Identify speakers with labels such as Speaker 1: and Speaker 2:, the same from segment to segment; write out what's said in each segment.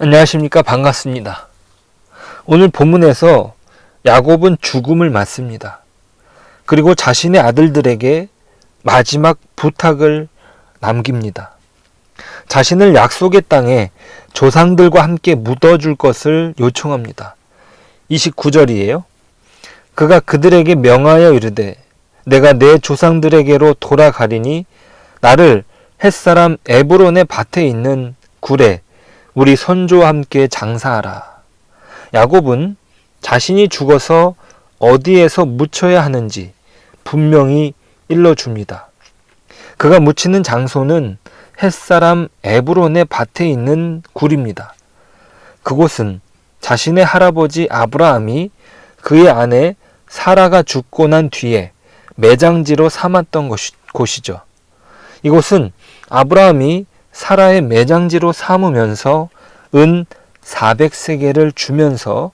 Speaker 1: 안녕하십니까. 반갑습니다. 오늘 본문에서 야곱은 죽음을 맞습니다. 그리고 자신의 아들들에게 마지막 부탁을 남깁니다. 자신을 약속의 땅에 조상들과 함께 묻어줄 것을 요청합니다. 29절이에요. 그가 그들에게 명하여 이르되 내가 내 조상들에게로 돌아가리니 나를 햇사람 에브론의 밭에 있는 굴에 우리 선조와 함께 장사하라. 야곱은 자신이 죽어서 어디에서 묻혀야 하는지 분명히 일러줍니다. 그가 묻히는 장소는 햇사람 에브론의 밭에 있는 굴입니다. 그곳은 자신의 할아버지 아브라함이 그의 아내 사라가 죽고 난 뒤에 매장지로 삼았던 곳이죠. 이곳은 아브라함이 사라의 매장지로 삼으면서 은 400세겔을 주면서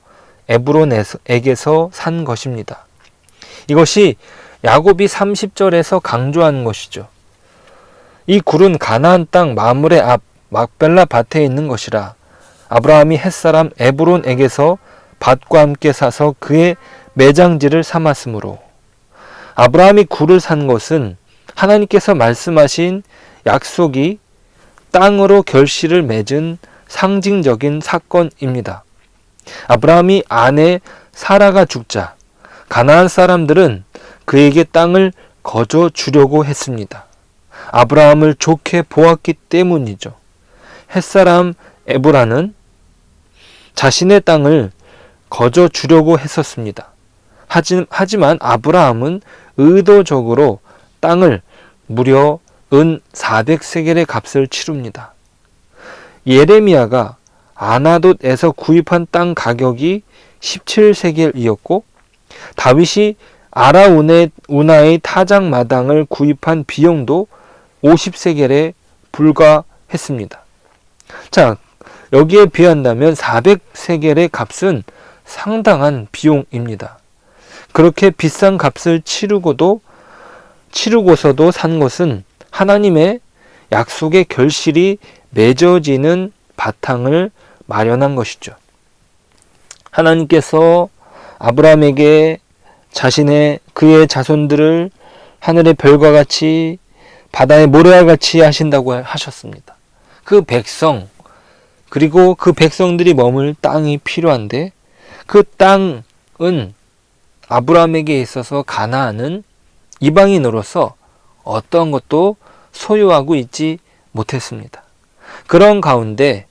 Speaker 1: 에브론에게서 산 것입니다. 이것이 야곱이 30절에서 강조한 것이죠. 이 굴은 가나안 땅 마므레 앞 막벨라 밭에 있는 것이라 아브라함이 햇사람 에브론에게서 밭과 함께 사서 그의 매장지를 삼았으므로 아브라함이 굴을 산 것은 하나님께서 말씀하신 약속이 땅으로 결실을 맺은 상징적인 사건입니다. 아브라함이 아내 사라가 죽자 가나안 사람들은 그에게 땅을 거저 주려고 했습니다. 아브라함을 좋게 보았기 때문이죠. 햇사람 에브라는 자신의 땅을 거저 주려고 했었습니다. 하지만 아브라함은 의도적으로 땅을 무려 은 400세겔의 값을 치릅니다. 예레미야가 아나돗에서 구입한 땅 가격이 17세겔이었고 다윗이 아라우나의 타작마당을 구입한 비용도 50세겔에 불과했습니다. 자, 여기에 비한다면 400세겔의 값은 상당한 비용입니다. 그렇게 비싼 값을 치르고서도 산 것은 하나님의 약속의 결실이 맺어지는 바탕을 마련한 것이죠. 하나님께서 아브라함에게 그의 자손들을 하늘의 별과 같이 바다의 모래와 같이 하신다고 하셨습니다. 그 백성 그리고 그 백성들이 머물 땅이 필요한데 그 땅은 아브라함에게 있어서 가나안은 이방인으로서 어떤 것도 소유하고 있지 못했습니다. 그런 가운데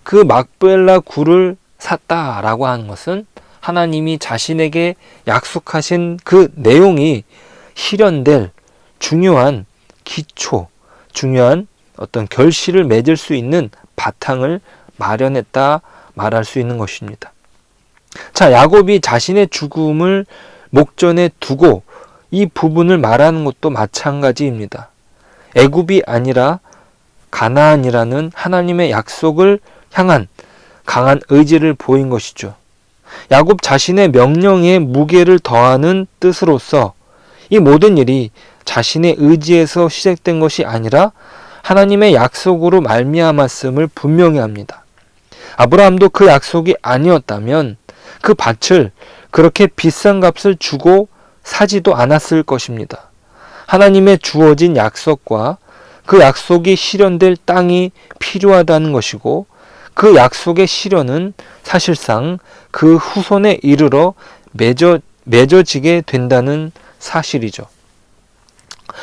Speaker 1: 그 막벨라 굴을 샀다라고 하는 것은 하나님이 자신에게 약속하신 그 내용이 실현될 중요한 기초, 중요한 어떤 결실을 맺을 수 있는 바탕을 마련했다 말할 수 있는 것입니다. 자, 야곱이 자신의 죽음을 목전에 두고 이 부분을 말하는 것도 마찬가지입니다. 애굽이 아니라 가나안이라는 하나님의 약속을 향한 강한 의지를 보인 것이죠. 야곱 자신의 명령에 무게를 더하는 뜻으로서 이 모든 일이 자신의 의지에서 시작된 것이 아니라 하나님의 약속으로 말미암았음을 분명히 합니다. 아브라함도 그 약속이 아니었다면 그 밭을 그렇게 비싼 값을 주고 사지도 않았을 것입니다. 하나님의 주어진 약속과 그 약속이 실현될 땅이 필요하다는 것이고 그 약속의 실현은 사실상 그 후손에 이르러 맺어지게 된다는 사실이죠.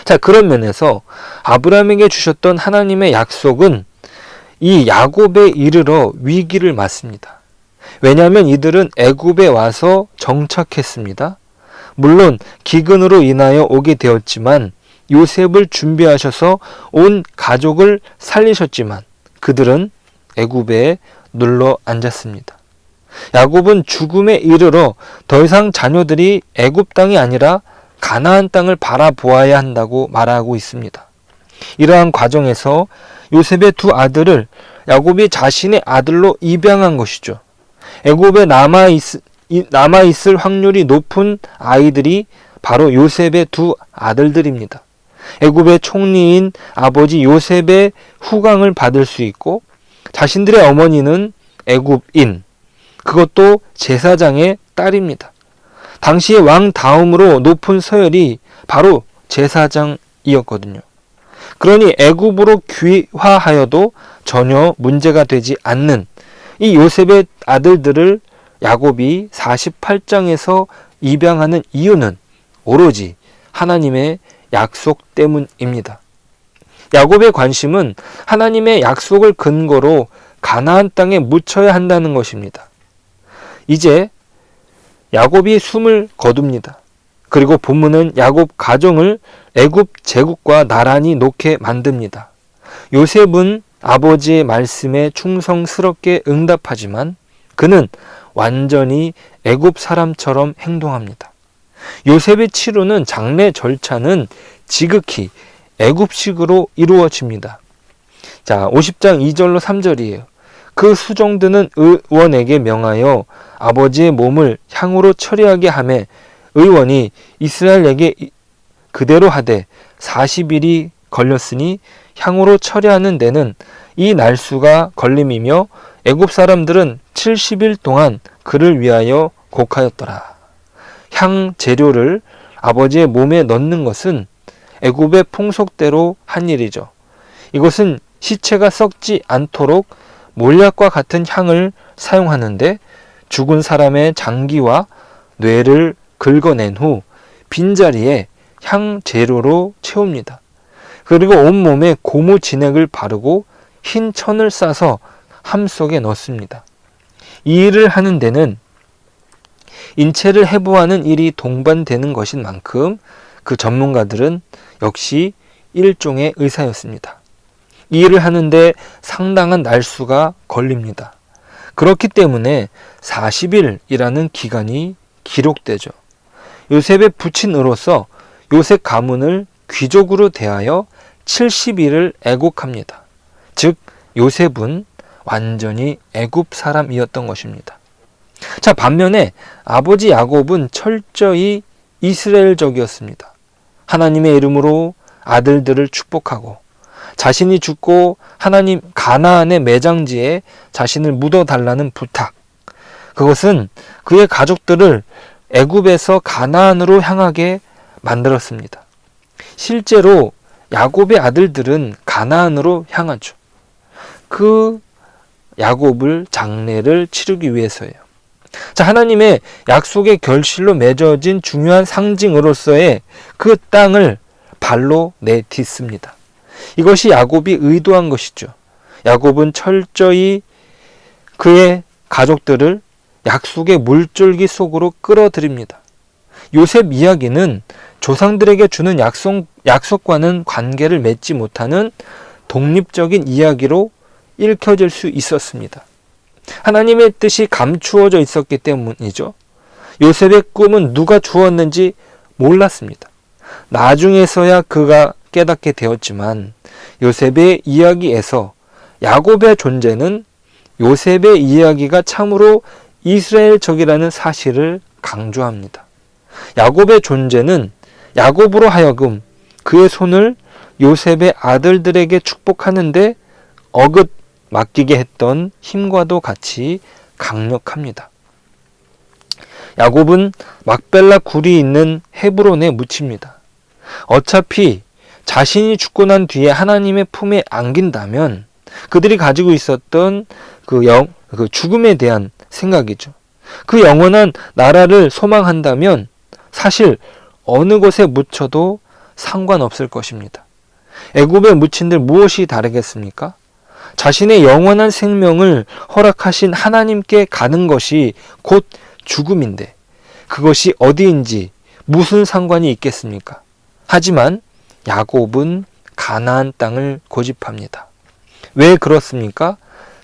Speaker 1: 자, 그런 면에서 아브라함에게 주셨던 하나님의 약속은 이 야곱에 이르러 위기를 맞습니다. 왜냐하면 이들은 애굽에 와서 정착했습니다. 물론 기근으로 인하여 오게 되었지만 요셉을 준비하셔서 온 가족을 살리셨지만 그들은 애굽에 눌러 앉았습니다. 야곱은 죽음에 이르러 더 이상 자녀들이 애굽 땅이 아니라 가나안 땅을 바라보아야 한다고 말하고 있습니다. 이러한 과정에서 요셉의 두 아들을 야곱이 자신의 아들로 입양한 것이죠. 애굽에 남아있을 확률이 높은 아이들이 바로 요셉의 두 아들들입니다. 애굽의 총리인 아버지 요셉의 후광을 받을 수 있고 자신들의 어머니는 애굽인, 그것도 제사장의 딸입니다. 당시의 왕 다음으로 높은 서열이 바로 제사장이었거든요. 그러니 애굽으로 귀화하여도 전혀 문제가 되지 않는 이 요셉의 아들들을 야곱이 48장에서 입양하는 이유는 오로지 하나님의 약속 때문입니다. 야곱의 관심은 하나님의 약속을 근거로 가나안 땅에 묻혀야 한다는 것입니다. 이제 야곱이 숨을 거둡니다. 그리고 본문은 야곱 가정을 애굽 제국과 나란히 놓게 만듭니다. 요셉은 아버지의 말씀에 충성스럽게 응답하지만 그는 완전히 애굽 사람처럼 행동합니다. 요셉의 치루는 장례 절차는 지극히 애굽식으로 이루어집니다. 자, 50장 2절로 3절이에요. 그 수종드는 의원에게 명하여 아버지의 몸을 향으로 처리하게 하매 의원이 이스라엘에게 그대로 하되 40일이 걸렸으니 향으로 처리하는 데는 이 날수가 걸림이며 애굽 사람들은 70일 동안 그를 위하여 곡하였더라. 향 재료를 아버지의 몸에 넣는 것은 애굽의 풍속대로 한 일이죠. 이것은 시체가 썩지 않도록 몰약과 같은 향을 사용하는데 죽은 사람의 장기와 뇌를 긁어낸 후 빈자리에 향 재료로 채웁니다. 그리고 온몸에 고무 진액을 바르고 흰 천을 싸서 함 속에 넣습니다. 이 일을 하는 데는 인체를 해부하는 일이 동반되는 것인 만큼 그 전문가들은 역시 일종의 의사였습니다. 이 일을 하는데 상당한 날수가 걸립니다. 그렇기 때문에 40일이라는 기간이 기록되죠. 요셉의 부친으로서 요셉 가문을 귀족으로 대하여 70일을 애곡합니다. 즉 요셉은 완전히 애굽 사람이었던 것입니다. 자, 반면에 아버지 야곱은 철저히 이스라엘적이었습니다. 하나님의 이름으로 아들들을 축복하고 자신이 죽고 하나님 가나안의 매장지에 자신을 묻어달라는 부탁, 그것은 그의 가족들을 애굽에서 가나안으로 향하게 만들었습니다. 실제로 야곱의 아들들은 가나안으로 향하죠. 그 야곱을 장례를 치르기 위해서예요. 자, 하나님의 약속의 결실로 맺어진 중요한 상징으로서의 그 땅을 발로 내딛습니다. 이것이 야곱이 의도한 것이죠. 야곱은 철저히 그의 가족들을 약속의 물줄기 속으로 끌어들입니다. 요셉 이야기는 조상들에게 주는 약속과는 관계를 맺지 못하는 독립적인 이야기로 읽혀질 수 있었습니다. 하나님의 뜻이 감추어져 있었기 때문이죠. 요셉의 꿈은 누가 주었는지 몰랐습니다. 나중에서야 그가 깨닫게 되었지만 요셉의 이야기에서 야곱의 존재는 요셉의 이야기가 참으로 이스라엘적이라는 사실을 강조합니다. 야곱의 존재는 야곱으로 하여금 그의 손을 요셉의 아들들에게 축복하는데 어긋 맡기게 했던 힘과도 같이 강력합니다. 야곱은 막벨라 굴이 있는 헤브론에 묻힙니다. 어차피 자신이 죽고 난 뒤에 하나님의 품에 안긴다면 그들이 가지고 있었던 그 죽음에 대한 생각이죠. 그 영원한 나라를 소망한다면 사실 어느 곳에 묻혀도 상관없을 것입니다. 애굽에 묻힌들 무엇이 다르겠습니까? 자신의 영원한 생명을 허락하신 하나님께 가는 것이 곧 죽음인데 그것이 어디인지 무슨 상관이 있겠습니까? 하지만 야곱은 가나안 땅을 고집합니다. 왜 그렇습니까?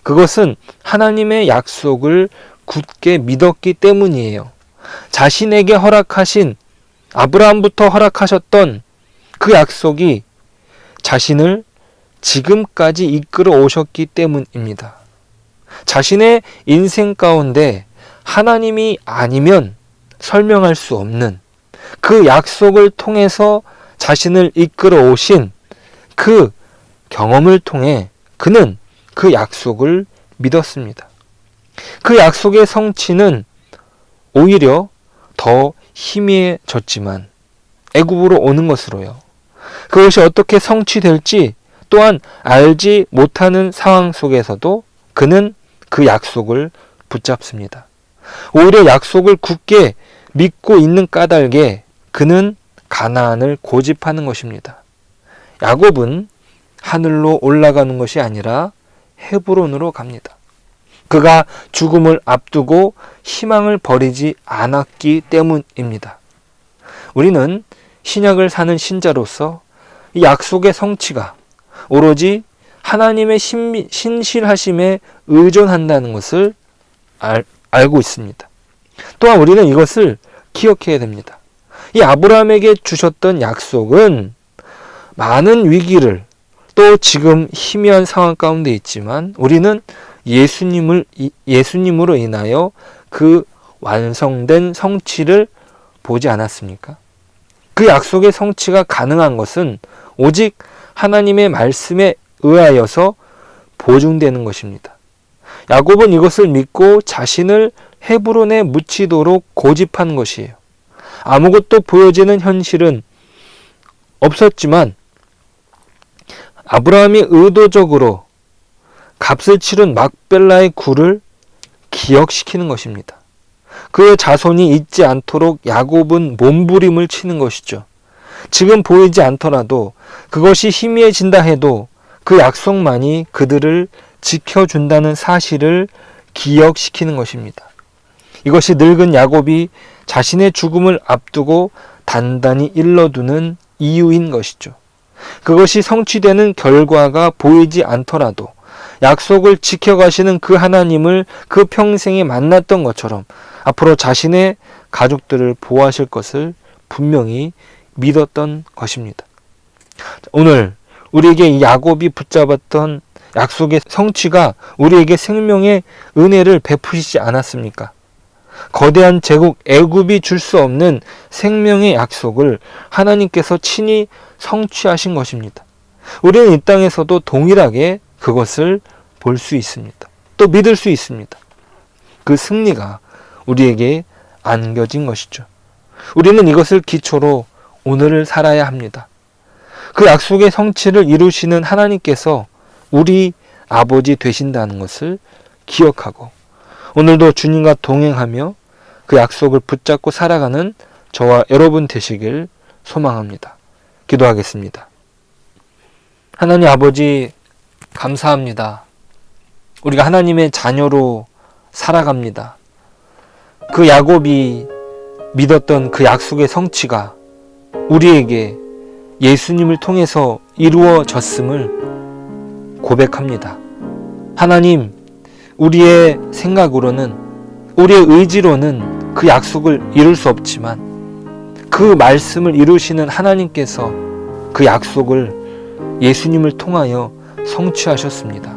Speaker 1: 그것은 하나님의 약속을 굳게 믿었기 때문이에요. 자신에게 허락하신, 아브라함부터 허락하셨던 그 약속이 자신을 지금까지 이끌어 오셨기 때문입니다. 자신의 인생 가운데 하나님이 아니면 설명할 수 없는 그 약속을 통해서 자신을 이끌어 오신 그 경험을 통해 그는 그 약속을 믿었습니다. 그 약속의 성취는 오히려 더 희미해졌지만 애굽으로 오는 것으로요. 그것이 어떻게 성취될지 또한 알지 못하는 상황 속에서도 그는 그 약속을 붙잡습니다. 오히려 약속을 굳게 믿고 있는 까닭에 그는 가나안을 고집하는 것입니다. 야곱은 하늘로 올라가는 것이 아니라 헤브론으로 갑니다. 그가 죽음을 앞두고 희망을 버리지 않았기 때문입니다. 우리는 신약을 사는 신자로서 이 약속의 성취가 오로지 하나님의 신실하심에 의존한다는 것을 알고 있습니다. 또한 우리는 이것을 기억해야 됩니다. 이 아브라함에게 주셨던 약속은 많은 위기를 또 지금 희미한 상황 가운데 있지만 우리는 예수님으로 인하여 그 완성된 성취를 보지 않았습니까? 그 약속의 성취가 가능한 것은 오직 하나님의 말씀에 의하여서 보증되는 것입니다. 야곱은 이것을 믿고 자신을 헤브론에 묻히도록 고집한 것이에요. 아무것도 보여지는 현실은 없었지만 아브라함이 의도적으로 값을 치른 막벨라의 굴을 기억시키는 것입니다. 그의 자손이 잊지 않도록 야곱은 몸부림을 치는 것이죠. 지금 보이지 않더라도 그것이 희미해진다 해도 그 약속만이 그들을 지켜준다는 사실을 기억시키는 것입니다. 이것이 늙은 야곱이 자신의 죽음을 앞두고 단단히 일러두는 이유인 것이죠. 그것이 성취되는 결과가 보이지 않더라도 약속을 지켜가시는 그 하나님을 그 평생에 만났던 것처럼 앞으로 자신의 가족들을 보호하실 것을 분명히 믿었던 것입니다. 오늘 우리에게 이 야곱이 붙잡았던 약속의 성취가 우리에게 생명의 은혜를 베푸시지 않았습니까? 거대한 제국 애굽이 줄 수 없는 생명의 약속을 하나님께서 친히 성취하신 것입니다. 우리는 이 땅에서도 동일하게 그것을 볼 수 있습니다. 또 믿을 수 있습니다. 그 승리가 우리에게 안겨진 것이죠. 우리는 이것을 기초로 오늘을 살아야 합니다. 그 약속의 성취를 이루시는 하나님께서 우리 아버지 되신다는 것을 기억하고 오늘도 주님과 동행하며 그 약속을 붙잡고 살아가는 저와 여러분 되시길 소망합니다. 기도하겠습니다. 하나님 아버지 감사합니다. 우리가 하나님의 자녀로 살아갑니다. 그 야곱이 믿었던 그 약속의 성취가 우리에게 예수님을 통해서 이루어졌음을 고백합니다. 하나님, 우리의 생각으로는, 우리의 의지로는 그 약속을 이룰 수 없지만 그 말씀을 이루시는 하나님께서 그 약속을 예수님을 통하여 성취하셨습니다.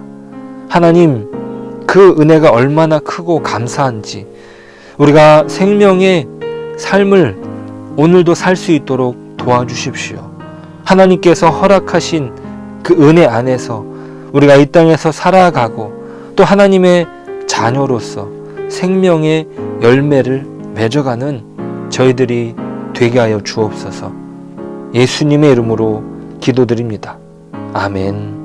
Speaker 1: 하나님, 그 은혜가 얼마나 크고 감사한지 우리가 생명의 삶을 오늘도 살 수 있도록 도와주십시오. 하나님께서 허락하신 그 은혜 안에서 우리가 이 땅에서 살아가고 또 하나님의 자녀로서 생명의 열매를 맺어가는 저희들이 되게 하여 주옵소서. 예수님의 이름으로 기도드립니다. 아멘.